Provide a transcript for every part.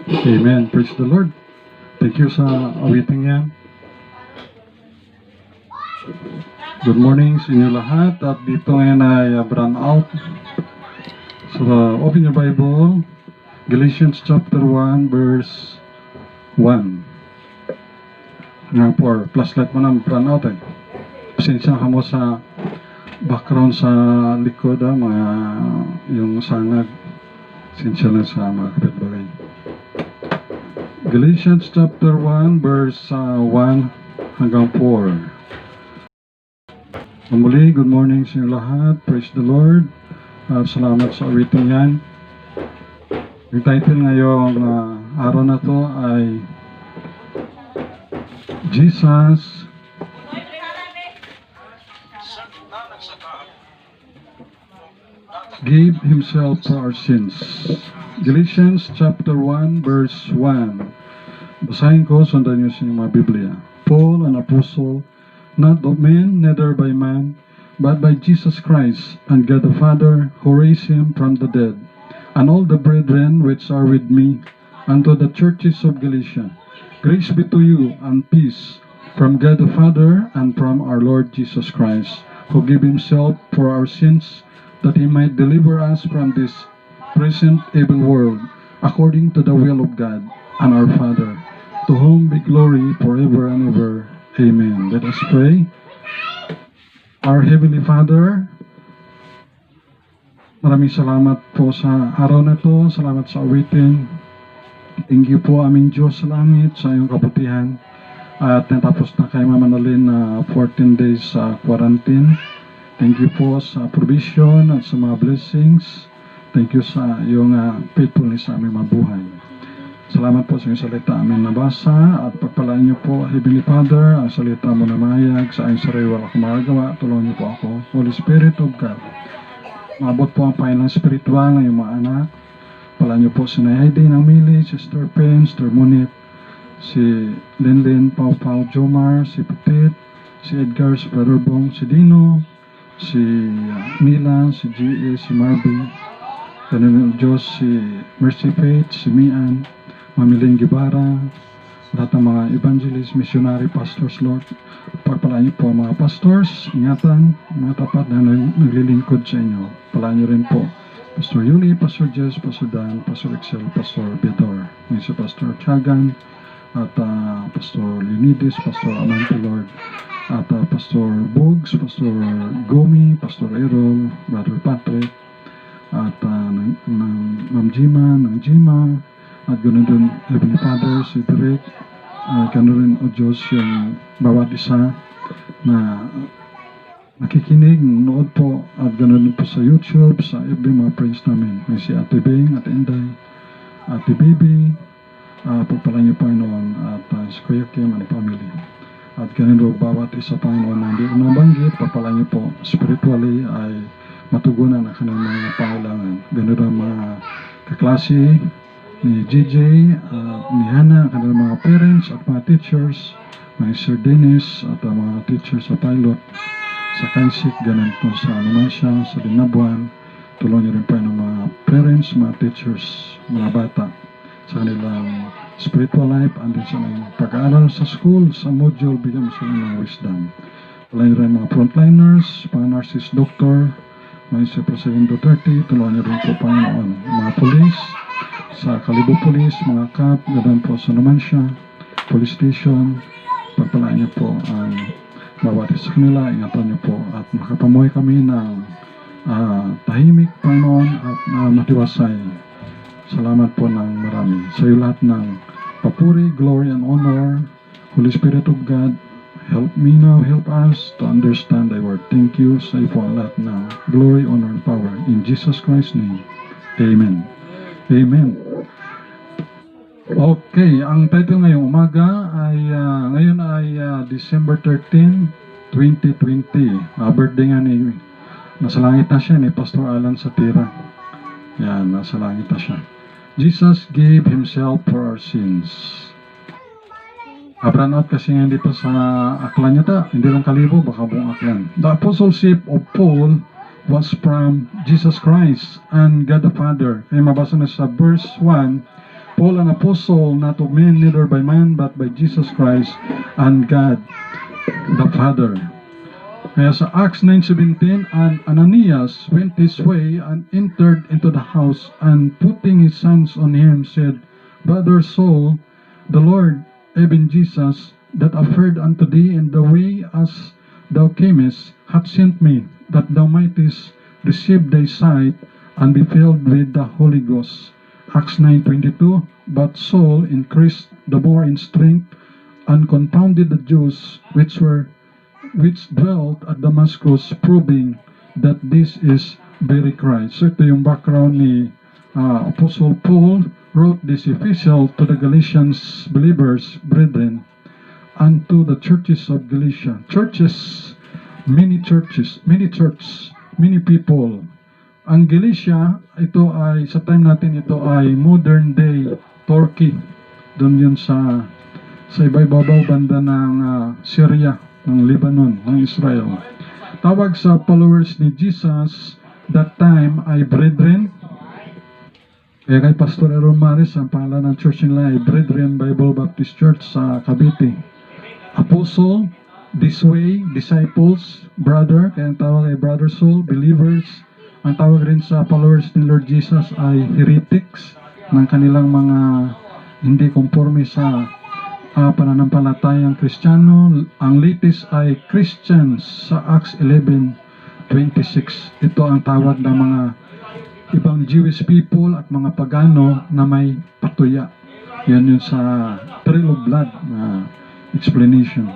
Amen. Praise the Lord. Thank you sa awiting yan. Good morning sa inyo lahat. At dito ngayon ay brand out. So, open your Bible. Galatians chapter 1 verse 1. Nga po, plus light mo na brand out eh. Pasensya ka mo sa background sa likod mga yung sangag. Pasensya lang sa mga kapitbahay. Galatians chapter 1 verse 1 hanggang 4. Muli, good morning sa inyo lahat. Praise the Lord. Salamat sa awiting yan. Yung title ngayong araw na to ay Jesus gave Himself for our sins. Galatians chapter 1 verse 1. Basahin ko, sundan niyo sa mga Biblia. Paul, an apostle, not of men, neither by man, but by Jesus Christ, and God the Father, who raised Him from the dead, and all the brethren which are with me, unto the churches of Galatia. Grace be to you, and peace, from God the Father, and from our Lord Jesus Christ, who gave Himself for our sins, that He might deliver us from this present evil world, according to the will of God and our Father, to whom be glory forever and ever. Amen. Let us pray. Our Heavenly Father, maraming salamat po sa araw na to. Salamat sa awitin. Thank you po aming Diyos sa langit, sa iyong kabutihan. At natapos na kay Mama Nolin na 14 days sa quarantine. Thank you po sa provision at sa mga blessings. Thank you sa iyong faithfulness sa aming mabuhay. Salamat po sa iyong salita aming nabasa at pagpalaan niyo po, Heavenly Father, ang salita mo na mayag sa aking sarili wala akong magagawa. Tulungan niyo po ako, Holy Spirit of God. Maabot po ang Panginoon spiritual ng iyong mga anak. Palaan niyo po si Nayade ng Mili, Sister Pen, Sister Monit, si Linlin, Pau Jomar, si Petit, si Edgar, si Brother Bong, si Dino, si Mila, si G.A., si Marby, ganun ng Diyos, si Mercy Faith, si Mian, Mamiling Gibara, lahat ng mga evangelist, missionary, pastors, Lord. Pagpalaan niyo po ang mga pastors, ingatan, mga tapat na naglilingkod sa inyo. Palaan niyo rin po Pastor Yuli, Pastor Jess, Pastor Dan, Pastor Excel, Pastor Bedor, may si Pastor Chagan, at Pastor Leonidas, Pastor Amante, Lord, at Pastor Bugs, Pastor Gomi, Pastor Errol, Brother Patrick, at Ma'am Jima, ng Jima, at ganoon din Heavenly Father, si Derek, ganoon rin o Diyos yung bawat isa na nakikinig, nood po, at ganoon din po sa YouTube, sa FB mga friends namin. May si Ate Bing, Ate Inday, Ate Bibi, pagpala niyo Panginoon, at si Kuya Kim and family. At ganun po bawat isa Panginoon na hindi ko nabanggit, pagpala niyo po spiritually ay matugunan ang kanilang mga pangailangan. Ganun ang mga kaklase ni JJ, ni Hannah, ang kanilang mga parents at mga teachers, mga Sir Dennis at mga teachers sa pilot, sa Kansik, ganun po sa Numancia, sa Dinabuan. Tulungan niyo rin po ng mga parents, mga teachers, mga bata sa kanilang spiritual life and din sa pag-aaral sa school, sa module, bigyan mo sila ng wisdom. Tulungan niyo rin mga frontliners, mga nurses, doctor, mga si President Duterte, tulungan niyo rin po Panginoon, mga police, sa Kalibo Police, mga CAP, ganoon po sa Numancia, Police Station, pagpalaan niyo po ang bawat isa kanila, ingatan niyo po at makapamuhay kami ng tahimik, Panginoon, at matiwasay. Salamat po ng marami. Sa iyo lahat ng papuri, glory, and honor, Holy Spirit of God, help me now, help us to understand thy word. Thank you sa iyo po lahat ng glory, honor, and power. In Jesus Christ's name, Amen. Amen. Okay, ang title ngayong umaga ay ngayon ay December 13, 2020. Birthday nga ni nasa langit na siya ni Pastor Alan Satira. Yan, nasa langit na siya. Jesus gave Himself for our sins. Brand out kasi nga dito sa aklan niya ta, hindi lang Kalibo, baka buong aklan. The apostleship of Paul was from Jesus Christ and God the Father. Kaya mabasa na sa verse 1, Paul, an apostle, not of men, neither by man, but by Jesus Christ and God the Father. Kaya sa Acts 9:17, and Ananias went his way and entered into the house, and putting his hands on him, said, Brother Saul, the Lord, even Jesus, that appeared unto thee in the way as thou camest, hath sent me, that thou mightest receive thy sight, and be filled with the Holy Ghost. Acts 9:22, but Saul increased the more in strength, and confounded the Jews which dwelt at Damascus, proving that this is very Christ. So ito yung background ni Apostle Paul wrote this epistle to the Galatians believers, brethren, and to the churches of Galatia. Churches, many people. Ang Galatia, ito ay, sa time natin, ito ay modern day Turkey. Doon yun sa ibabaw banda ng Syria, ng Lebanon, ng Israel. Tawag sa followers ni Jesus that time ay brethren. Kaya kay Pastor Aaron Maris, ang pangalan ng church nila ay Brethren Bible Baptist Church sa Cavite. Apostle, this way, disciples, brother, kaya ang tawag ay brother soul, believers. Ang tawag rin sa followers ni Lord Jesus ay heretics, ng kanilang mga hindi konforme sa pananampalatayang Kristiyano. Ang latest ay Christians sa Acts 11:26. Ito ang tawag ng mga ibang Jewish people at mga pagano na may patuya. Yan yun sa Trail of Blood na explanation.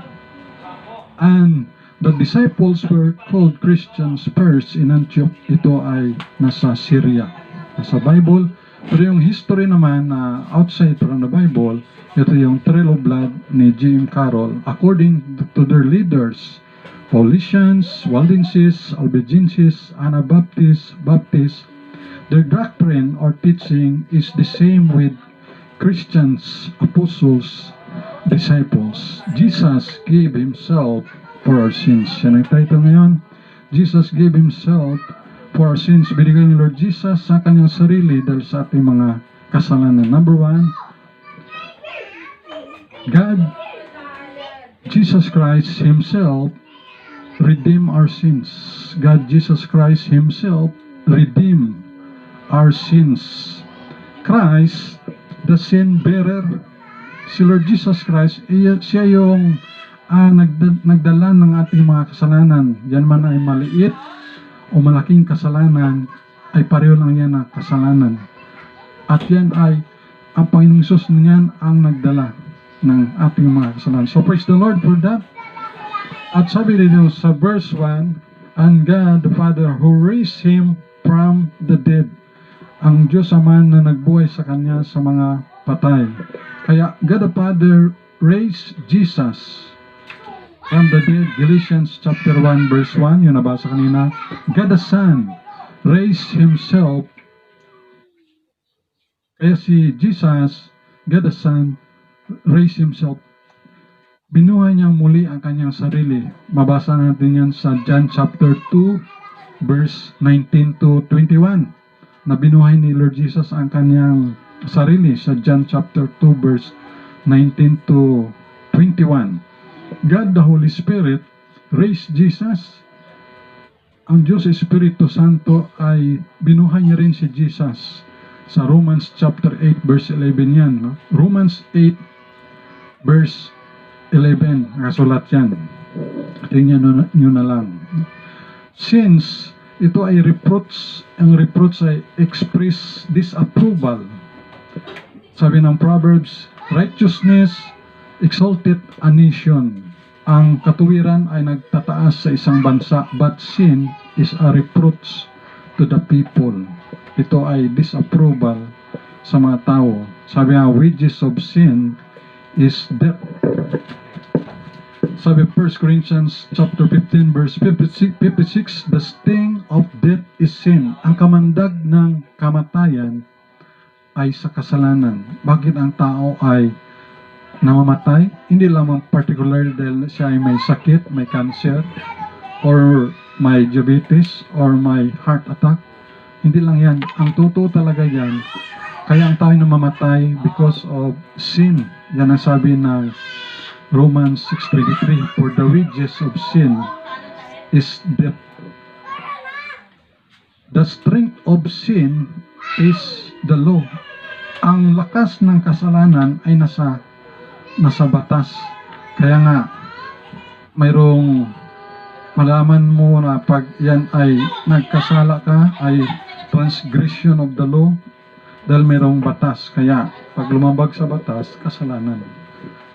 And the disciples were called Christians first in Antioch. Ito ay nasa Syria, nasa Bible. Pero yung history naman na outside from the Bible, ito yung Trail of Blood ni J.M. Carroll. According to their leaders, Paulicians, Waldenses, Albigenses, Anabaptists, Baptists, their doctrine or teaching is the same with Christians, apostles, disciples. Jesus gave Himself for our sins. Yan ang title ngayon. Jesus gave Himself for our sins. Binigay ni Lord Jesus sa Kanyang sarili dahil sa ating mga kasalanan. Number one, God, Jesus Christ Himself, redeem our sins. God, Jesus Christ Himself, redeem our sins. Christ, the sin bearer, si Lord Jesus Christ, siya yung nagdala ng ating mga kasalanan. Yan man ay maliit o malaking kasalanan, ay pareho lang yan na kasalanan. At yan ay, ang Panginoong Hesus niyan ang nagdala ng ating mga kasalanan. So praise the Lord for that. At sabi rin sa verse 1, and God the Father who raised Him from the dead. Ang Diyos Ama na nagbuhay sa Kanya sa mga patay. Kaya God the Father raised Jesus from the dead. Galatians chapter 1 verse 1, yun nabasa kanina. God the Son raised Himself. Kaya si Jesus, God the Son, raised Himself. Binuhay niya muli ang Kanyang sarili. Mabasa natin yan sa John chapter 2 verse 19 to 21. Na binuhay ni Lord Jesus ang Kanyang sarili sa John chapter 2 verse 19 to 21. God the Holy Spirit raised Jesus. Ang Diyos Espiritu Santo ay binuhay niya rin si Jesus. Sa Romans chapter 8 verse 11 yan. No? Romans 8 verse 11. Nakasulat yan. Tingnan nyo na lang. Since ito ay reproach, ang reproach ay express disapproval. Sabi ng Proverbs, righteousness exalted a nation. Ang katuwiran ay nagtataas sa isang bansa, but sin is a reproach to the people. Ito ay disapproval sa mga tao. Sabi nga, wages of sin is death. Sabi 1 Corinthians chapter 15 verse 56, the sting of death is sin. Ang kamandag ng kamatayan ay sa kasalanan. Bakit ang tao ay namamatay? Hindi lamang particular dahil siya ay may sakit, may cancer, or may diabetes, or may heart attack. Hindi lang yan. Ang totoo talaga yan, Kaya ang tayo namamatay because of sin. Yan ang sabi ng Romans 6:23, for the wages of sin is death. The strength of sin is the law. Ang lakas ng kasalanan ay nasa batas. Kaya nga, mayroong malaman mo na pag yan ay nagkasala ka, ay transgression of the law, dahil mayroong batas. Kaya, pag lumabag sa batas, kasalanan.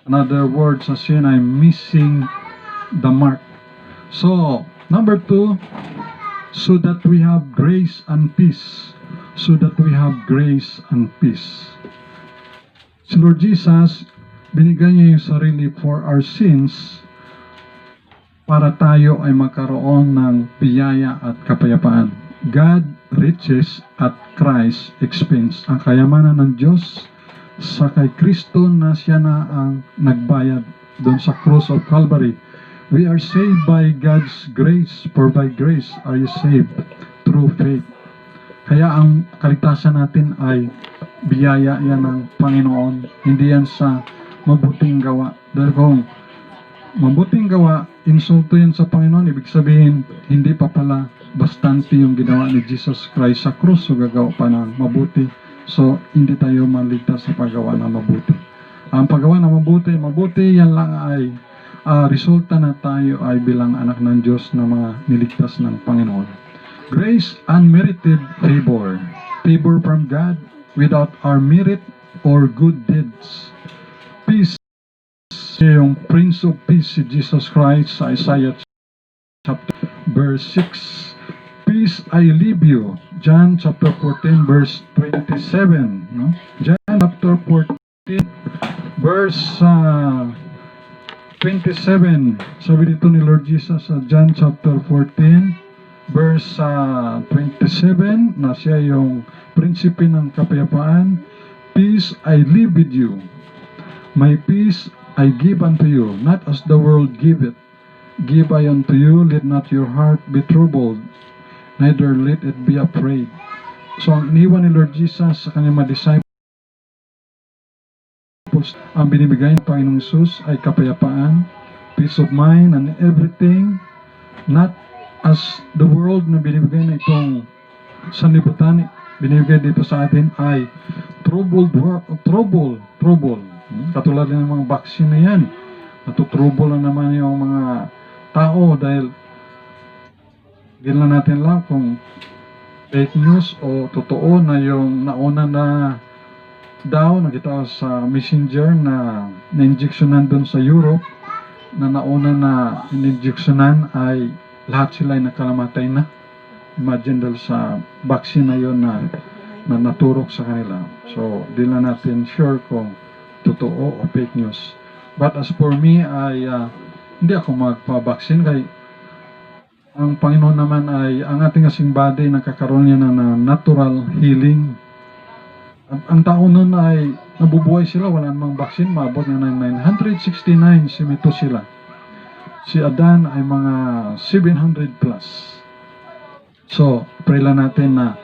In other words, sa sin ay missing the mark. So, number 2, so that we have grace and peace. So that we have grace and peace. Si Lord Jesus, binigay niya yung sarili for our sins para tayo ay magkaroon ng biyaya at kapayapaan. God riches at Christ expense. Ang kayamanan ng Diyos sa kay Kristo na siya na ang nagbayad doon sa cross of Calvary. We are saved by God's grace, for by grace are you saved through faith. Kaya ang kaligtasan natin ay biyaya yan ng Panginoon, hindi yan sa mabuting gawa. Dahil kung mabuting gawa, insulto yan sa Panginoon, ibig sabihin, hindi pa pala bastante yung ginawa ni Jesus Christ sa krus, so gagawa pa ng mabuti. So, hindi tayo maligtas sa paggawa ng mabuti. Ang paggawa ng mabuti, yan lang ay resulta na tayo ay bilang anak ng Diyos na mga niligtas ng Panginoon. Grace, unmerited favor. Favor from God without our merit or good deeds. Peace, yung Prince of Peace, si Jesus Christ sa Isaiah chapter verse 6. Peace I leave you. John chapter 14 verse 27. No? John chapter 14 verse 27. Sabi dito ni Lord Jesus sa John chapter 14 verse 27 na siya yung prinsipe ng kapayapaan. Peace I leave with you. My peace I give unto you, not as the world giveth. Give I unto you, let not your heart be troubled, neither let it be afraid. So ang iniwan ni Lord Jesus sa kanyang mga disciples, ang binibigay ng Panginoong Hesus ay kapayapaan, peace of mind, and everything, not as the world na binibigay na itong sanlibutan, binibigay dito sa atin ay trouble. Katulad ng mga vaccine na yan, natutrouble na naman yung mga tao dahil hindi lang natin lang kung fake news o totoo na yung nauna na daw, nakita sa messenger na na-injectionan doon sa Europe, na nauna na in-injectionan ay lahat sila ay nakalamatay na. Imagine dahil sa vaccine na yun na naturok sa kanila. So, di lang natin sure kung totoo o fake news. But as for me, ay hindi ako magpa-vaccine kay ang Panginoon naman ay ang ating kasing body nagkakaroon niya na natural healing. Ang tao nun ay nabubuhay sila, wala namang vaccine, maabot na ng 969 simito sila. Si Adan ay mga 700 plus. So, pray lang natin na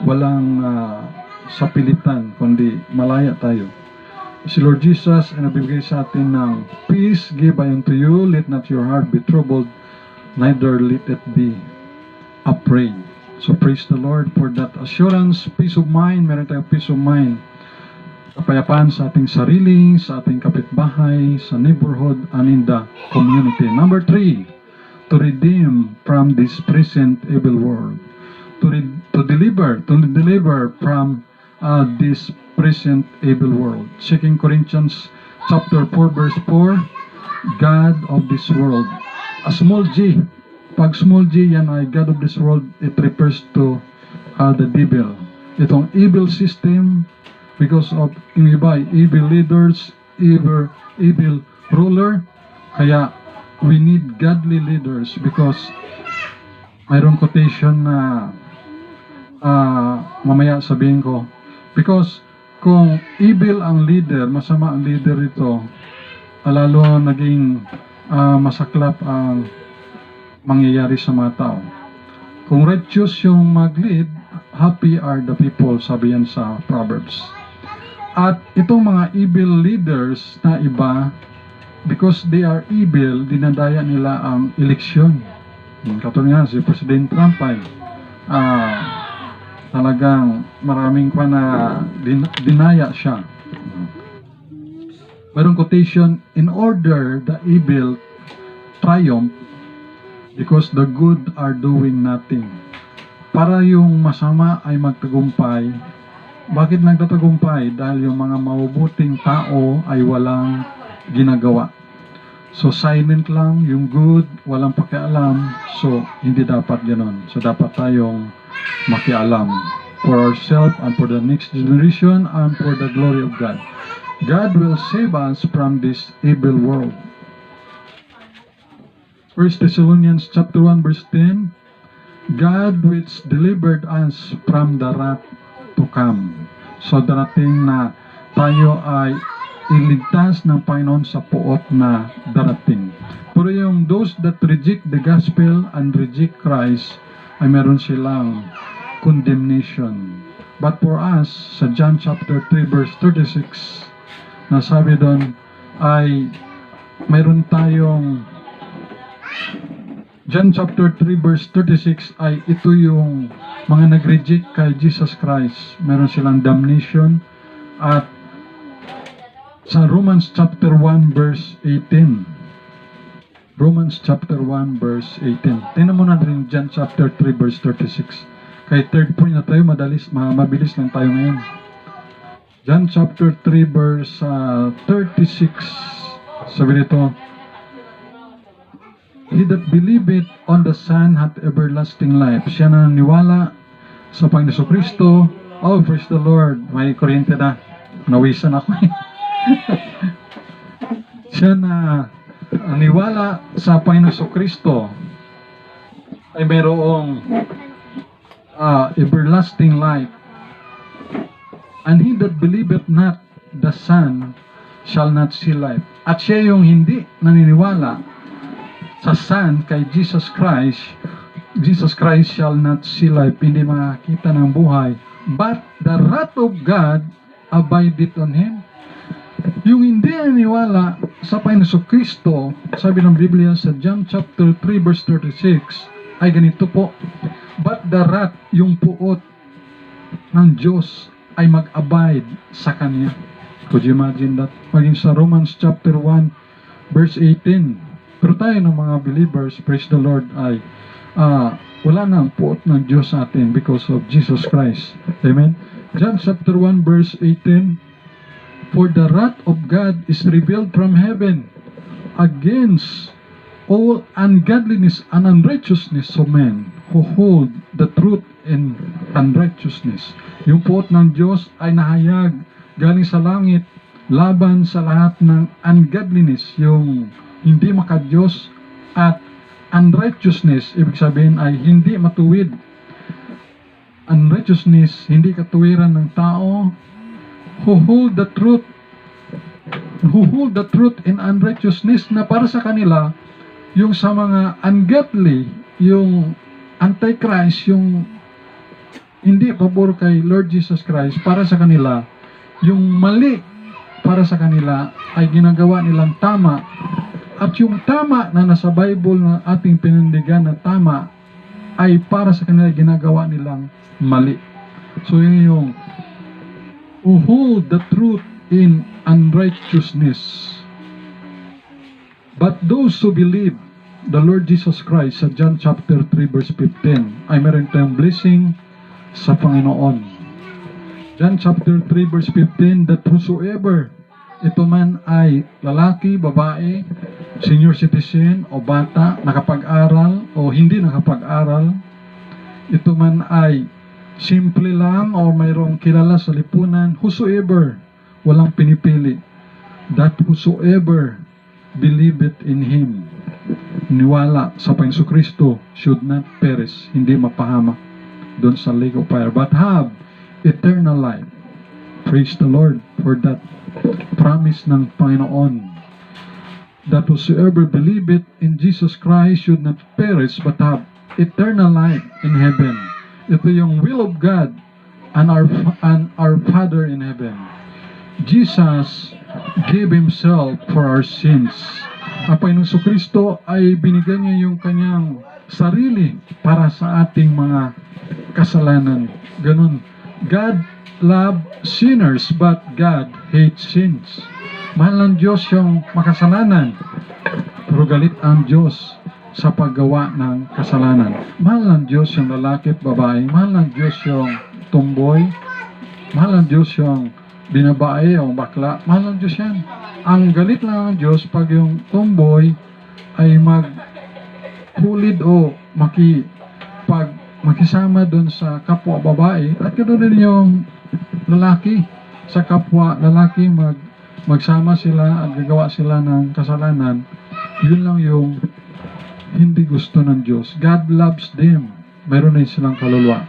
walang sapilitan, kundi malaya tayo. Si Lord Jesus ay nabibigay sa atin ng peace, give I unto you, let not your heart be troubled, neither let it be afraid. So praise the Lord for that assurance, peace of mind. Meron tayong peace of mind. Kapayapaan sa ating sarili, sa ating kapitbahay, sa neighborhood, and in the community. Number 3, to redeem from this present evil world. To deliver from this present evil world. 2 Corinthians chapter 4 verse 4, God of this world. A small g. Pag small g, yan ay God of this world, it refers to the devil. Itong evil system, because of yung iba, evil leaders, evil ruler, kaya we need godly leaders because mayroong quotation na mamaya sabihin ko, because kung evil ang leader, masama ang leader ito, lalo naging masaklap ang mangyayari sa mga tao. Kung righteous yung mag-lead, happy are the people, sabi yan sa Proverbs. At itong mga evil leaders na iba, because they are evil, dinadaya nila ang eleksyon. Katulad nga si President Trump ay talagang maraming pa na dinaya siya. Mayroong quotation, in order the evil triumph because the good are doing nothing. Para yung masama ay magtagumpay. Bakit nagtatagumpay? Dahil yung mga mabubuting tao ay walang ginagawa. So silent lang, yung good, walang pakialam. So hindi dapat ganoon. So dapat tayong makialam for ourselves and for the next generation and for the glory of God. God will save us from this evil world. 1 Thessalonians chapter 1 verse 10, God which delivered us from the wrath to come. So darating na tayo ay iligtas ng Panginoon sa puot na darating. Pero yung those that reject the gospel and reject Christ, ay meron silang condemnation. But for us, sa John chapter 3 verse 36, nasabi doon ay meron tayong John chapter 3 verse 36 ay ito yung mga nag-reject kay Jesus Christ. Meron silang damnation. At sa Romans chapter 1 verse 18. Romans chapter 1 verse 18. Tingnan mo natin John chapter 3 verse 36. Kay third point na tayo, mabilis lang tayo ngayon. John chapter 3 verse 36. Sabi nito, he that believeth on the Son hath everlasting life. Siya na naniwala sa Panginoon Kristo. Oh, praise the Lord. May kuryente na. Nawisan ako eh. Siya na naniwala sa Panginoon Kristo ay mayroong everlasting life. And he that believeth not the Son shall not see life. At siya yung hindi naniniwala sa Son kay Jesus Christ shall not see life. Hindi makakita ng buhay. But the wrath of God abideth on him. Yung hindi naniniwala sa Panginoon Kristo, sabi ng Biblia sa John chapter 3 verse 36, ay ganito po. But the wrath, yung puot ng Diyos ay mag-abide sa Kanya. Could you imagine that? Maging sa Romans chapter 1 verse 18. Pero tayo ng mga believers, praise the Lord, ay wala na ang puot ng Diyos sa atin because of Jesus Christ. Amen? John chapter 1 verse 18, for the wrath of God is revealed from heaven against all ungodliness and unrighteousness of men who hold the truth in unrighteousness. Yung puot ng Diyos ay nahayag galing sa langit laban sa lahat ng ungodliness, yung hindi makadiyos, at unrighteousness, ibig sabihin ay hindi matuwid. Unrighteousness, hindi katuwiran ng tao, who hold the truth in unrighteousness, na para sa kanila, yung sa mga ungodly, yung antichrist, yung hindi pabor kay Lord Jesus Christ, para sa kanila, yung mali para sa kanila ay ginagawa nilang tama. At yung tama na nasa Bible na ating pinindigan na tama ay para sa kanila ginagawa nilang mali. So yun yung who hold the truth in unrighteousness. But those who believe the Lord Jesus Christ, sa John chapter 3 verse 15, ay meron tayong blessing sa Panginoon. John chapter 3 verse 15, that whosoever, ito man ay lalaki, babae, senior citizen o bata, nakapag-aral o hindi nakapag-aral, ito man ay simple lang o mayroong kilala sa lipunan, whosoever, walang pinipili, that whosoever believeth in Him, niwala sa Panginoon Kristo, should not perish, hindi mapahamak doon sa lake of fire, but have eternal life. Praise the Lord for that promise ng Panginoon, that whosoever believeth in Jesus Christ should not perish but have eternal life in heaven. Ito yung will of God and our Father in heaven. Jesus gave Himself for our sins. Ang Panginoong Kristo ay binigay niya yung kanyang sarili para sa ating mga kasalanan. Ganun. God loves sinners, but God hates sins. Mahal ng Diyos yung makasalanan, pero galit ang Diyos sa paggawa ng kasalanan. Mahal ng Diyos yung lalaki at babae. Mahal ng Diyos yung tumboy. Mahal ng Diyos yung binabae o bakla. Mahal ng Diyos yan. Ang galit lang ng Diyos pag yung tumboy ay maghulid o makisama doon sa kapwa babae, at ganoon din yung lalaki sa kapwa lalaki, magsama sila at gagawa sila ng kasalanan. Yun lang yung hindi gusto ng Diyos. God loves them. Meron din silang kaluluwa.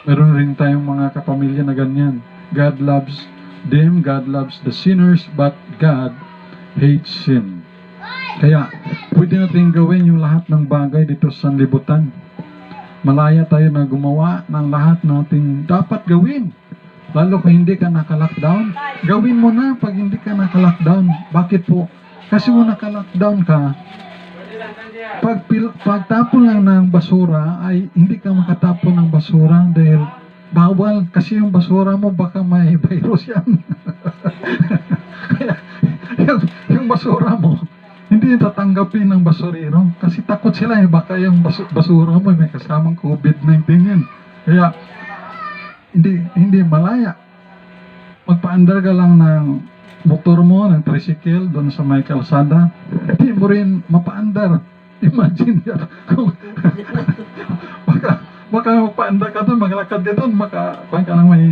Meron rin tayong mga kapamilya na ganyan. God loves them, God loves the sinners, but God hates sin. Kaya, pwede natin gawin yung lahat ng bagay dito sa libutan. Malaya tayo na gumawa ng lahat nating dapat gawin. Lalo kung hindi ka naka-lockdown, gawin mo na pag hindi ka naka-lockdown. Bakit po? Kasi kung naka-lockdown ka, pagtapon lang ng basura ay hindi ka makatapon ng basura dahil bawal, kasi yung basura mo baka may virus yan. Kaya yung basura mo hindi tatanggapin ng basurero kasi takot sila baka yung basura mo may kasamang COVID-19 yan. Kaya hindi malaya. Magpaandar ka lang ng motor mo, ng tricycle doon sa may kalsada, hindi mo rin mapaandar. Imagine yan. baka magpaandar ka doon, maglakad ka doon, kung ka lang may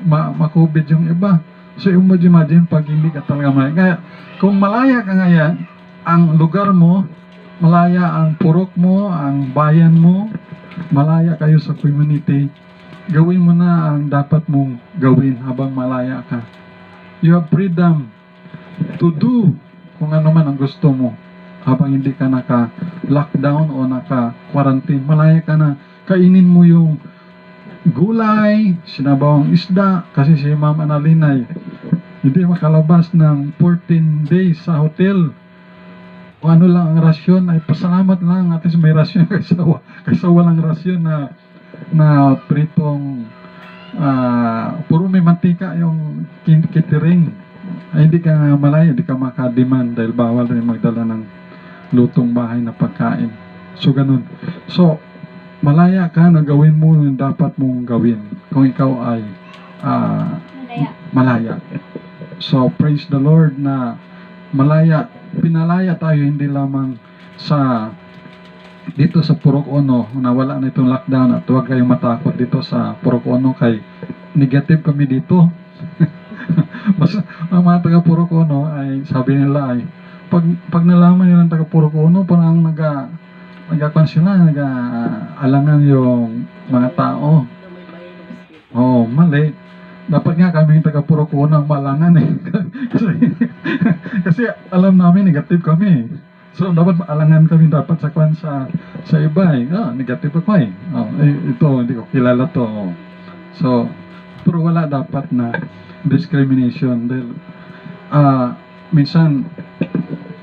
ma-COVID yung iba. So imagine pag hindi ka talaga malaya. Kaya kung malaya ka ngayon, ang lugar mo, malaya ang purok mo, ang bayan mo, malaya kayo sa community, gawin mo na ang dapat mong gawin habang malaya ka. You have freedom to do kung ano man ang gusto mo habang hindi ka naka-lockdown o naka-quarantine. Malaya ka na. Kainin mo yung gulay, sinabawang isda, kasi si Ma'am Analinay hindi makalabas ng 14 days sa hotel. O ano lang ang rasyon, ay pasalamat lang at least may rasyon kaysa walang rasyon na pritong puro may mantika yung catering. Ay hindi ka malaya, hindi ka makademand dahil bawal rin magdala ng lutong bahay na pagkain. So ganun. So malaya ka na gawin mo yung dapat mong gawin kung ikaw ay malaya. So praise the Lord na malaya, pinalaya tayo hindi lamang dito sa Purok Ono, nawala na itong lockdown at huwag kayong matakot dito sa Purok Ono kay negative kami dito. Basta ang mga taga Purok Ono ay sabi nila ay pag nalaman nila ng taga Purok Ono parang nagkakwan sila, nag-alangan yung mga tao. Oh, mali. Dapat nga kami yung taga Purok Ono ang malangan eh. kasi alam namin negative kami. So dapat maalangan kami dapat sa iba eh. Negative ako eh. Ito hindi ko kilala to. So pero wala dapat na discrimination dahil minsan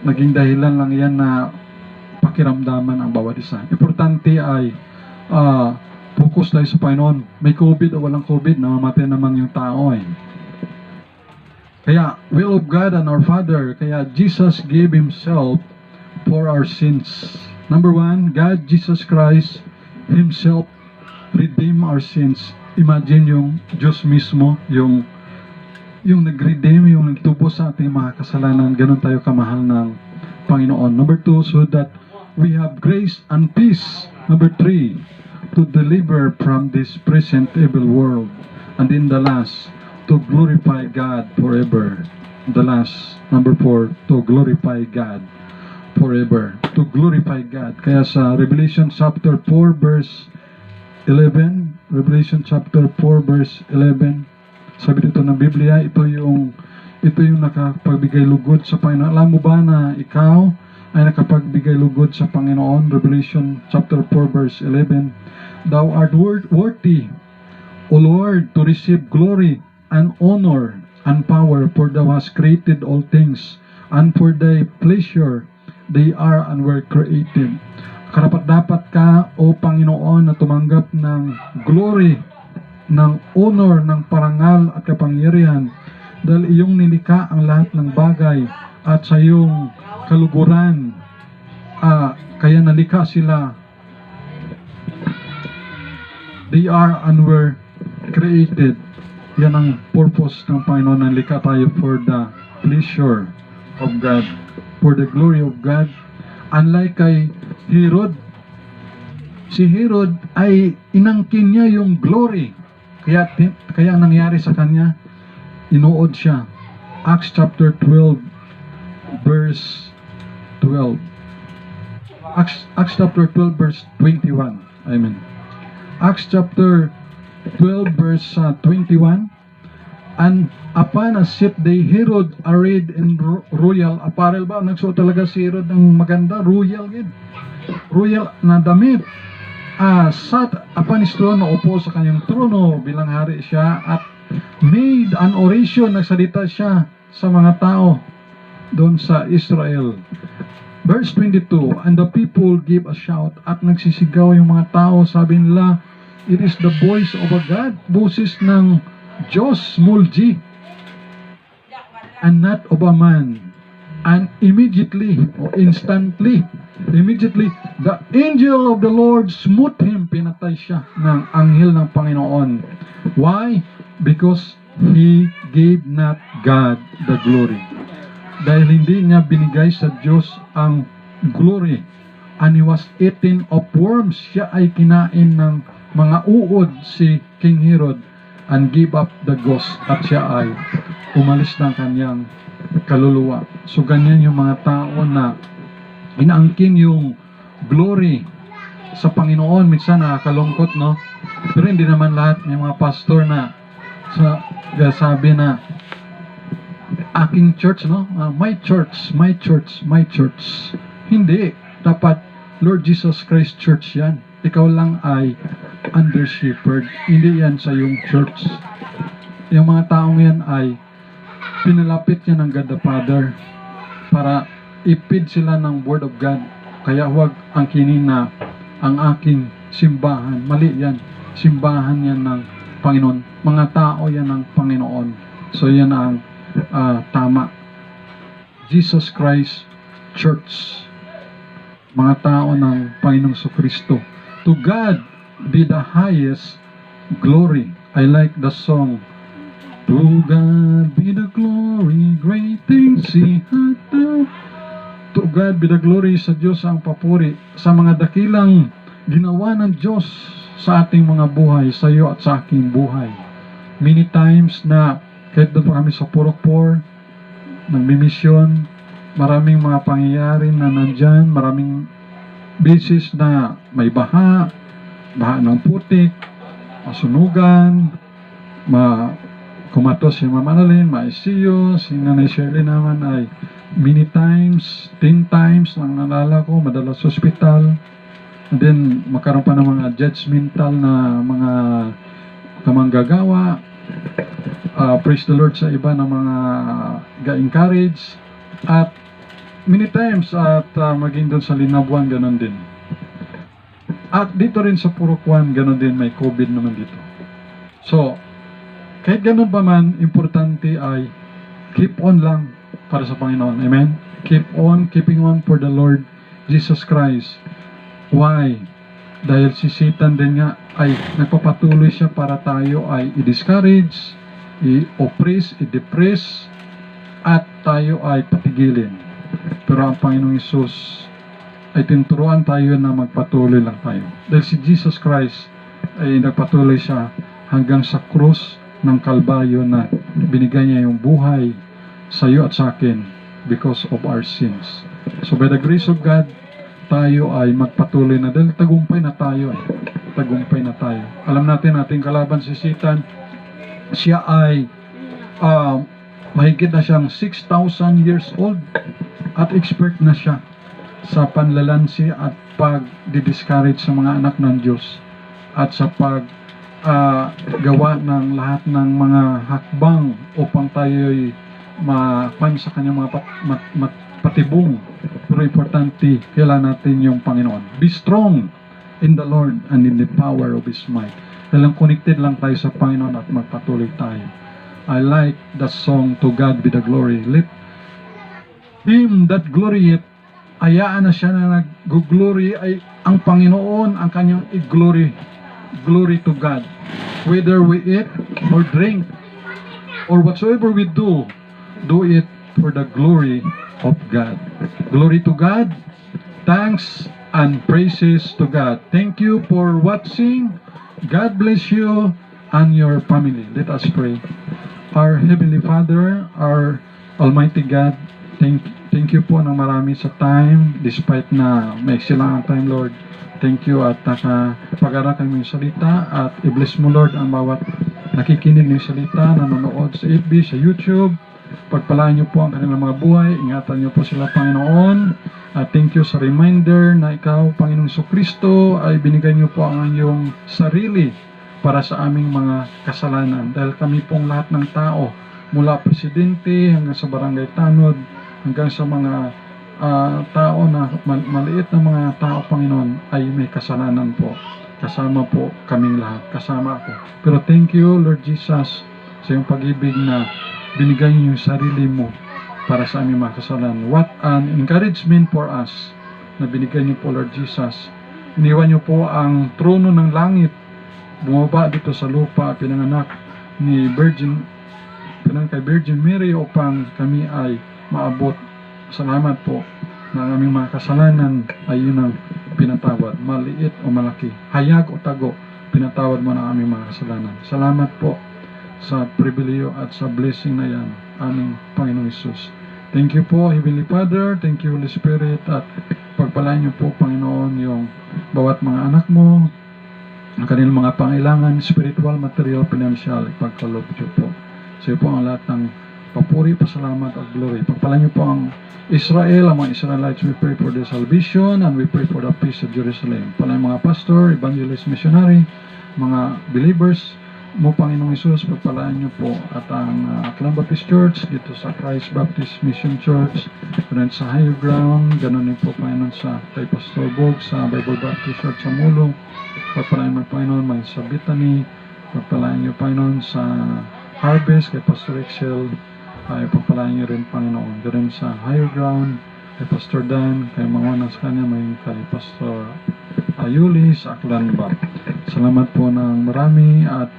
naging dahilan lang yan na pakiramdaman ang bawat isa. Importante ay focus tayo sa Panginoon. May COVID o walang COVID, namamatay naman yung tao eh. Kaya, will of God and our Father, kaya Jesus gave Himself for our sins. Number one, God, Jesus Christ, Himself, redeem our sins. Imagine yung Diyos mismo, yung nag-redeem, yung nagtubo sa ating mga kasalanan. Ganun tayo kamahal ng Panginoon. Number two, so that we have grace and peace. Number three, to deliver from this present evil world. And in the last, to glorify God forever. The last, number four, to glorify God forever. To glorify God. Kaya sa Revelation chapter 4 verse 11, Revelation chapter 4 verse 11, sabi dito ng Biblia, ito yung nakapagbigay lugod sa Panginoon. Alam mo ba na ikaw ay nakapagbigay lugod sa Panginoon? Revelation chapter 4 verse 11, Thou art worthy, O Lord, to receive glory and honor and power, for thou hast created all things, and for thy pleasure they are and were created. Karapat-dapat ka, O Panginoon, na tumanggap ng glory, ng honor, ng parangal at kapangyarihan, dahil iyong nilikha ang lahat ng bagay at sa iyong kaluguran, kaya nalikha sila. They are and were created. Yan ang purpose ng Panginoon, na likha tayo for the pleasure of God, for the glory of God. Unlike kay Herod, si Herod ay inangkin niya yung glory. Kaya nangyari sa kanya, inuod siya. Acts chapter 12 verse 12. Acts chapter 12 verse 21. Amen. Acts chapter 12 verse 21. And upon a set day, Herod arrayed in royal apparel. Ba nagsuot talaga si Herod ng maganda, royal yun, royal na damit. Sat upon his throne, upo sa kanyang trono bilang hari siya, at made an oration, nagsalita siya sa mga tao doon sa Israel. Verse 22, and the people gave a shout, at nagsisigaw yung mga tao, sabi nila, it is the voice of a God, boses ng Diyos, mulji, and not of a man. And immediately, or instantly, the angel of the Lord smote him, pinatay siya ng anghel ng Panginoon. Why? Because he gave not God the glory. Dahil hindi niya binigay sa Diyos ang glory. And he was eaten of worms. Siya ay kinain ng mga uod, si King Herod, and gave up the ghost, at siya ay umalis ng kanyang kaluluwa. So ganyan yung mga tao na inaangkin yung glory sa Panginoon. Minsan nakakalungkot, no? Pero hindi naman lahat. May mga pastor na sabi na aking church, no? My church, my church, my church. Hindi. Dapat Lord Jesus Christ Church yan. Ikaw lang ay under shepherd. Hindi yan sa yung church. Yung mga taong yan ay pinalapit niya ng God the Father para ipid sila ng Word of God. Kaya huwag angkinin na ang aking simbahan. Mali yan. Simbahan yan ng Panginoon. Mga tao yan ng Panginoon. So yan ang tama. Jesus Christ Church. Mga tao ng Panginoong Kristo. To God be the highest glory. I like the song. To God be the glory, great things He hath done. To God be the glory, sa Diyos ang papuri, sa mga dakilang ginawa ng Diyos sa ating mga buhay, sa iyo at sa aking buhay. Many times na kahit doon pa kami sa Purokpor, nagmimisyon, maraming mga pangyayari na nandyan, maraming beses na may baha ng putik, masunugan, kumatos si Mama Annalyn, ma-ICU, si Nanay Shirley naman ay many times, 10 times, ang nalala ko, madala sa hospital. And then, magkaroon pa ng mga judgmental na mga kamanggagawa. Praise the Lord sa iba na mga ga-encourage. At many times, at maging doon sa Linabuan, ganon din. At dito rin sa Purokwan, ganon din, may COVID naman dito. So, kahit ganun pa man, importante ay keep on lang para sa Panginoon. Amen? Keep on, keeping on for the Lord Jesus Christ. Why? Dahil si Satan din nga ay nagpapatuloy siya para tayo ay i-discourage, i-oppress, i-depress, at tayo ay patigilin. Pero ang Panginoong Isus ay tinuturuan tayo na magpatuloy lang tayo. Dahil si Jesus Christ ay nagpatuloy siya hanggang sa krus ng Kalbaryo, na binigay niya yung buhay sa iyo at sa akin because of our sins. So by the grace of God, tayo ay magpatuloy na dahil tagumpay na tayo. Tagumpay na tayo. Alam natin, ating kalaban si Satan, siya ay mahigit na siyang 6,000 years old at expert na siya sa panlalansi at pag-discourage sa mga anak ng Diyos at sa gawa ng lahat ng mga hakbang upang tayo'y mapan sa kanyang mga patibong. Pero importante, kailangan natin yung Panginoon. Be strong in the Lord and in the power of His might. Kailangan connected lang tayo sa Panginoon at magpatuloy tayo. I like the song, To God Be the Glory. Let Him that glorieth, hayaan na siya na nag-glory ay ang Panginoon ang kanyang i-glory. Glory to God. Whether we eat or drink or whatsoever we do it for the glory of God. Glory to God. Thanks and praises to God. Thank you for watching. God bless you and your family. Let us pray. Our Heavenly Father, our Almighty God, thank you po ng marami sa time, despite na may lang ang time, Lord. Thank you at pag-aral kami ng salita at i-bless mo, Lord, ang bawat nakikinig ng salita, nanonood sa FB, sa YouTube. Pagpalaan niyo po ang kanilang mga buhay, ingatan niyo po sila, Panginoon. At thank you sa reminder na ikaw, Panginoong Jesucristo, ay binigay niyo po ang iyong sarili para sa aming mga kasalanan. Dahil kami pong lahat ng tao, mula presidente hanggang sa barangay tanod, hanggang sa mga tao na maliit na mga tao, Panginoon, ay may kasalanan po. Kasama po kaming lahat. Kasama ako. Pero thank you, Lord Jesus, sa iyong pag-ibig na binigay niyo yung sarili mo para sa aming mga kasalanan. What an encouragement for us na binigay niyo po, Lord Jesus. Iniwan niyo po ang trono ng langit, bumaba dito sa lupa, pinanganak kay Virgin Mary upang kami ay maabot. Salamat po na ang aming mga kasalanan ay yun ang pinatawad, maliit o malaki, hayag o tago, pinatawad mo ng aming mga kasalanan. Salamat po sa pribilehyo at sa blessing na yan, aming Panginoong Hesus. Thank you po, Heavenly Father. Thank you, Holy Spirit. At pagpalain niyo po, Panginoon, yung bawat mga anak mo, ang kanilang mga pangailangan, spiritual, material, financial, ipagkaloob niyo po. So po ang lahat ng papuri, pasalamat at glory. Pagpalain niyo po ang Israel, ang mga Israelites. We pray for their salvation and we pray for the peace of Jerusalem. Palain mga pastor, evangelist, missionary, mga believers mo, Panginoong Hesus, pagpalaan niyo po at ang Aklan Baptist Church dito sa Christ Baptist Mission Church, ganun sa Higher Ground, ganun din po, Panginoon, sa kay Pastor Bog sa Bible Baptist Church sa Mulong. Pagpalaan mo, Panginoon, may sa Bethany. Pagpalaan niyo, Panginoon, sa Harvest kay Pastor Excel. Ay pagpalaan niyo rin, Panginoon, ganun sa Higher Ground kay Pastor Dan, kay mga sa kanya, may kay Pastor Yuli sa Aklan Bap. Salamat po ng marami at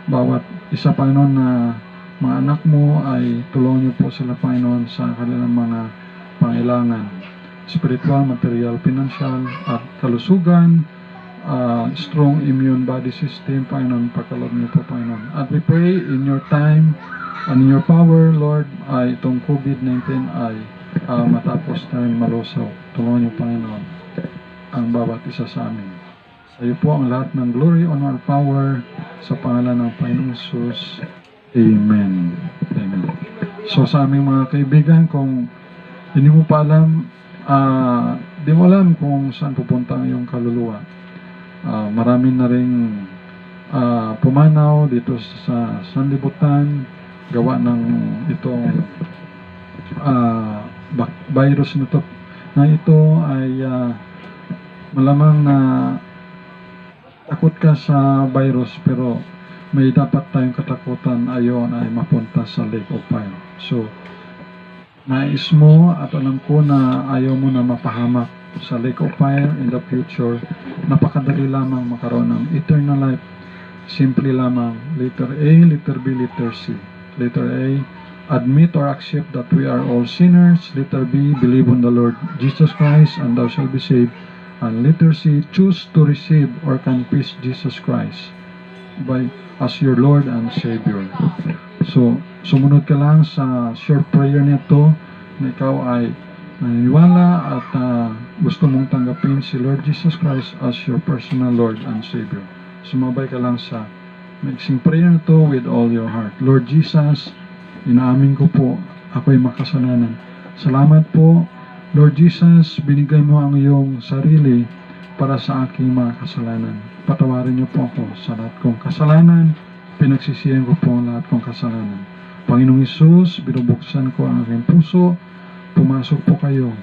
bawat isa, Panginoon, na mga anak mo ay tulungan niyo po sila, Panginoon, sa kanilang mga pangailangan, spiritual, material, financial at kalusugan, strong immune body system, Panginoon, pagkaloob niyo po, Panginoon. At we pray in your time and in your power, Lord, ay itong COVID-19 ay matapos na malusaw. Tulungan niyo, Panginoon, ang bawat isa sa amin. Sa iyo po ang lahat ng glory, honor, power sa pangalan ng Panginoong Hesus. Amen. Amen. So sa aming mga kaibigan, kung hindi mo pa alam, di mo alam kung saan pupunta ang iyong kaluluwa. Marami na rin pumanaw dito sa sanlibutan, gawa ng itong virus na ito ay malamang na takot ka sa virus, pero may dapat tayong katakutan, ayon ay mapunta sa lake of fire. So nais mo at alam ko na ayaw mo na mapahamak sa lake of fire in the future. Napakadali lamang makaroon ng eternal life. Simply lamang, letter A, letter B, letter C. Letter A, admit or accept that we are all sinners. Letter B, believe on the Lord Jesus Christ and thou shalt be saved. And letter C, choose to receive or confess Jesus Christ as your Lord and Savior. So, sumunod ka lang sa short prayer nito na ikaw ay naniniwala at gusto mong tanggapin si Lord Jesus Christ as your personal Lord and Savior. Sumabay ka lang sa mixing prayer nito with all your heart. Lord Jesus, inaamin ko po, ako'y makasalanan. Salamat po, Lord Jesus, binigay mo ang iyong sarili para sa aking mga kasalanan. patawarin niyo po ako sa lahat kong kasalanan. Pinagsisihan ko po ang lahat kong kasalanan. Panginoong Hesus, binubuksan ko ang aking puso. Pumasok po kayo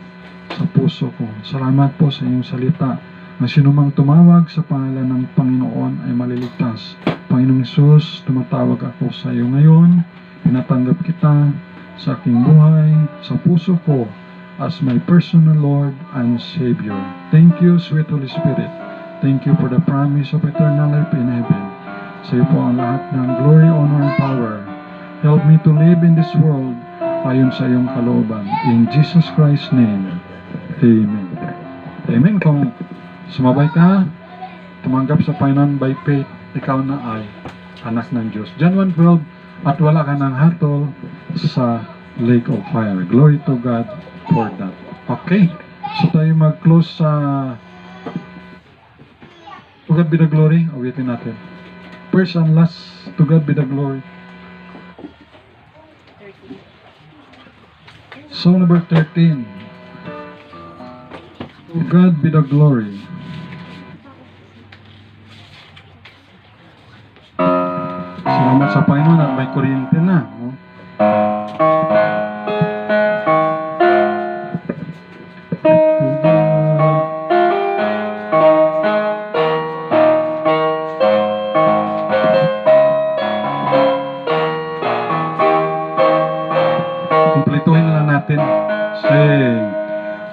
sa puso ko. Salamat po sa inyong salita. Ang sinumang tumawag sa pangalan ng Panginoon ay maliligtas. Panginoong Hesus, tumatawag ako sa iyo ngayon. Pinatanggap kita sa aking buhay, sa puso ko, as my personal Lord and Savior. Thank you, sweet Holy Spirit. Thank you for the promise of eternal life in heaven. Sa iyo po ang lahat ng glory, honor, and power. Help me to live in this world ayon sa iyong kalooban. In Jesus Christ's name, Amen. Amen. Kung sumabay ka, tumanggap sa Panginoon by faith, ikaw na ay anak ng Diyos. John 1:12, at wala ka ng hatol sa lake of fire. Glory to God for that. Okay. So tayo mag-close sa To God be the glory. Awitin natin. First and last, to God be the glory. Song number 13. To God be the glory. Salamat sa Panginoon at may kuryente na. No? Kumpletuhin na lang natin. Sing.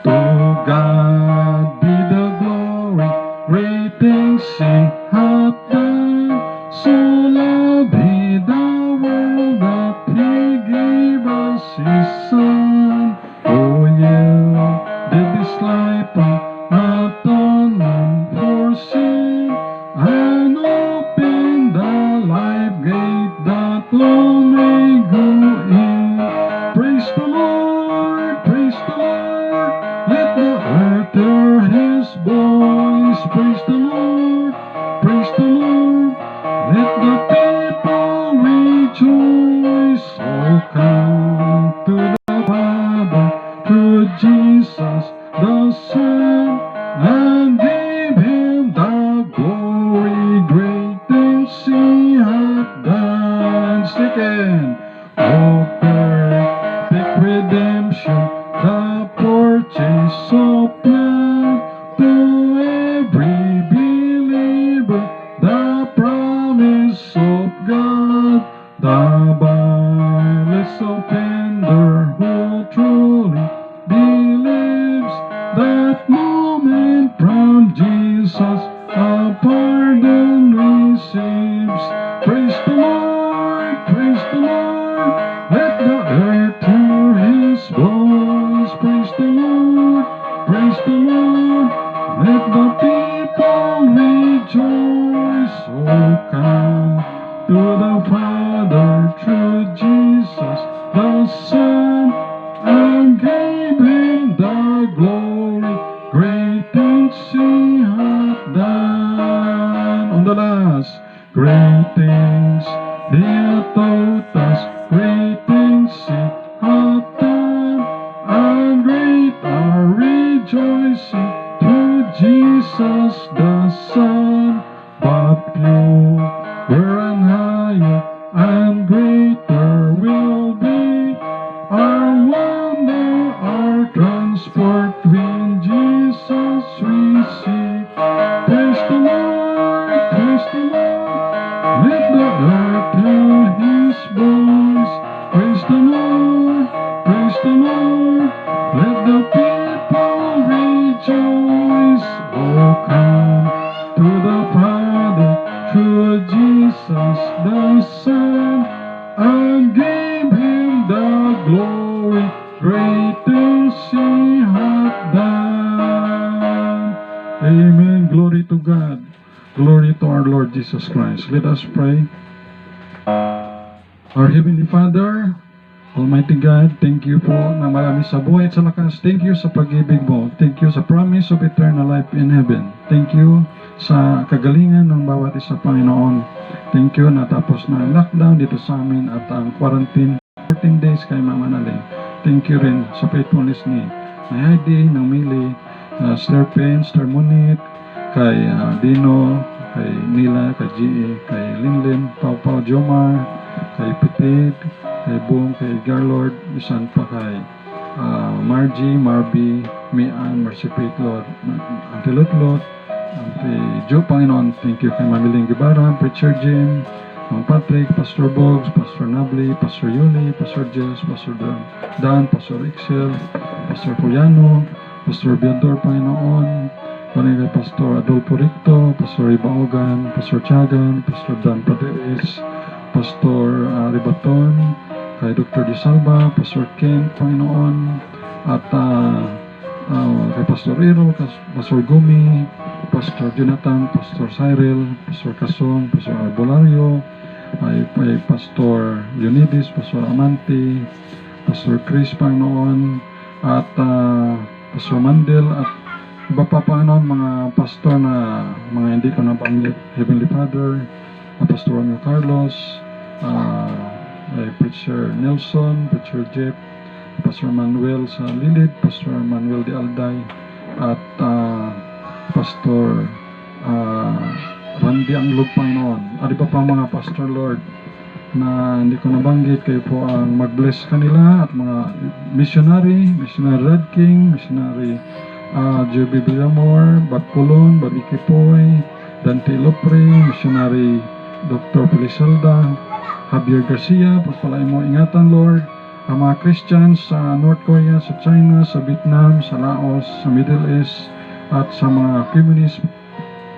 To God be the glory, great things He hath done. So loved He the world that He gave us His Son. Oh yeah, did this life atonement for sin, and open the life gate that all may go in. Praise the Lord, praise the Lord, let the earth hear His voice. Praise the Lord, praise the Lord, let the people rejoice. Oh, come to the Father, through Jesus the Son, and give Him the glory. Great things He hath done. Second, oh, perfect redemption, the purchase of blood. To every believer, the promise of God. The boundless offender who truly believes, that moment from Jesus a pardon receives. Praise the Lord, praise the Lord, let the earth hear His voice. Praise the Lord, praise the Lord, let the people rejoice. Oh, come to the Father through Jesus the Son, and give Him the glory. Great things He hath done. On the last, great things He hath taught us. Great things He hath done, and great our rejoicing through Jesus the Son. But purer and higher and greater will be our wonder, our transport when Jesus we see. Praise the Lord, praise the Lord, let the earth hear His voice. Praise the Lord, praise the Lord, let the people rejoice. Oh, come to the Father through Jesus the Son, and give Him the glory. Great things He hath done. Amen. Glory to God. Glory to our Lord Jesus Christ. Let us pray. Our Heavenly Father, Almighty God, thank you po na marami sa buhay at sa lakas. Thank you sa pag-ibig mo. Thank you sa promise of eternal life in heaven. Thank you sa kagalingan ng bawat isa, Panginoon. Thank you na tapos na ang lockdown dito sa amin at ang quarantine 14 days kay Mama Naling. Thank you rin sa faithfulness ni Heidi, ng Mili, Sir Pen, Sir Monit, kay Dino, kay Nila, kay G.E., kay Linlin, Pau Pau, Jomar, kay Petit, kay Boom, kay Garlord, isan pa kay Margie, Marby, Mian, Mercy Pate, Lord, Auntie Lutlot, Auntie Jo, Panginoon, thank you kay Mamiling Gibaran, Preacher Jim, Mang Patrick, Pastor Boggs, Pastor Nabli, Pastor Yuli, Pastor Jess, Pastor Dan, Pastor Excel, Pastor Puliano, Pastor Biador, Panginoon, kay Pastor Adolfo Ricto, Pastor Iba Ogan, Pastor Tiagan, Pastor Dan Paderes, Pastor Ribaton, kay Dr. Di Salva, Pastor Ken, Panginoon, at kay Pastor Ero, Pastor Gumi, Pastor Jonathan, Pastor Cyril, Pastor Kasong, Pastor Arbolario, ay Pastor Leonidas, Pastor Amante, Pastor Chris, Panginoon, at Pastor Mandel, at iba pa, Panginoon, mga pastor na mga hindi ko nabanggit, Heavenly Father, Pastor Romeo Carlos, ay Preacher Nelson, Preacher Jeff, Pastor Manuel sa Lilid, Pastor Manuel de Alday, at Pastor Randy Anglog, Panginoon. At iba pa mga pastor, Lord, na hindi ko nabanggit, kayo po ang mag-bless kanila, at mga missionary Red King, missionary Joby Villamor, Bagpulon, Babiki Poy, Dante Lopre, missionary Dr. Felicelda, Javier Garcia, pagpalain mo ingatan, Lord, ang mga Christians sa North Korea, sa China, sa Vietnam, sa Laos, sa Middle East, at sa mga communist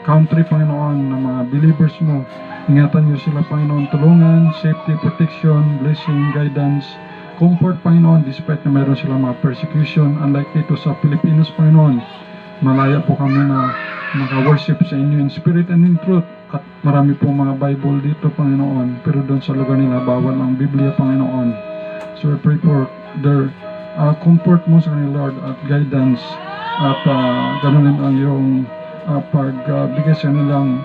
country, Panginoon, na mga believers mo. Ingatan niyo sila, Panginoon, tulungan, safety, protection, blessing, guidance, comfort, Panginoon, despite na meron sila mga persecution. Unlike dito sa Pilipinas, Panginoon, malaya po kami na maka-worship sa inyo in spirit and in truth. At marami po mga Bible dito, Panginoon, pero doon sa lugar nila, bawal ang Biblia, Panginoon. So I pray for their comfort mo sa kanila, Lord, at guidance, at ganun din ang iyong pagbigay sa kanilang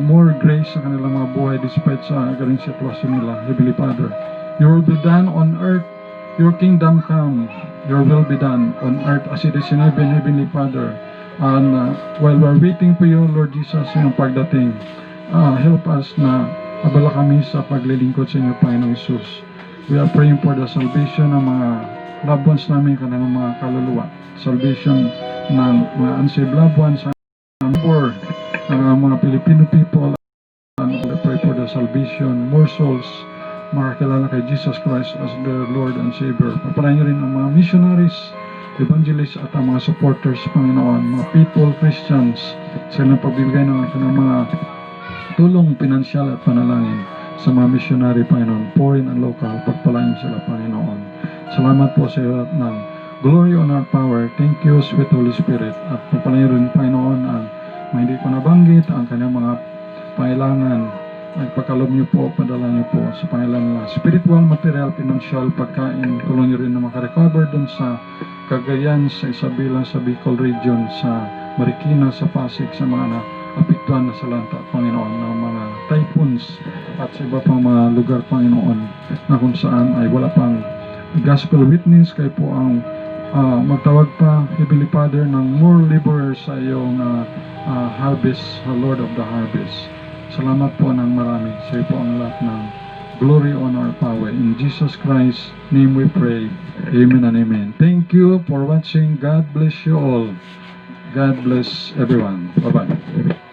more grace sa kanilang mga buhay despite sa galing sitwasyon nila. Heavenly Father, your will be done on earth, your kingdom come, your will be done on earth as it is in heaven, Heavenly Father. And while we're waiting for you, Lord Jesus, yung pagdating, help us na abala kami sa paglilingkod sa inyo, Panginoong Jesus. We are praying for the salvation ng mga loved ones namin, kanilang mga kaluluwa, salvation ng mga unsaved loved ones, for mga Filipino people, and we pray for the salvation, more souls, makakilala kay Jesus Christ as their Lord and Savior. Papalain niyo rin ang mga missionaries, evangelists, at ang mga supporters, Panginoon, mga people, Christians, sa ilang pagbibigay ng mga tulong, pinansyal at panalangin sa mga missionary, Panginoon, foreign and local. Pagpalain sila, Panginoon. Salamat po sa iyo ng glory, honor, power. Thank you, sweet Holy Spirit. At pagpalain rin, Panginoon, ang mga hindi ko nabanggit, ang kanyang mga pangailangan. Nagpakalob niyo po, padala niyo po sa pangailangan na spiritual, material, financial, pagkain. Tulong niyo rin na makarecover doon sa Cagayan, sa Isabela, sa Bicol region, sa Marikina, sa Pasig, sa mga naapektuhan na sa lanta, Panginoon, ng mga typhoons at sa iba pang mga lugar, Panginoon, na kung saan ay wala pang gospel witness. Kayo po ang magtawag pa, Heavenly Father, ng more laborers sa iyong harvest, Lord of the harvest. Salamat po ng marami. Sa iyo po ang lahat ng glory, honor, power. In Jesus Christ's name we pray. Amen and amen. Thank you for watching. God bless you all. God bless everyone. Bye-bye.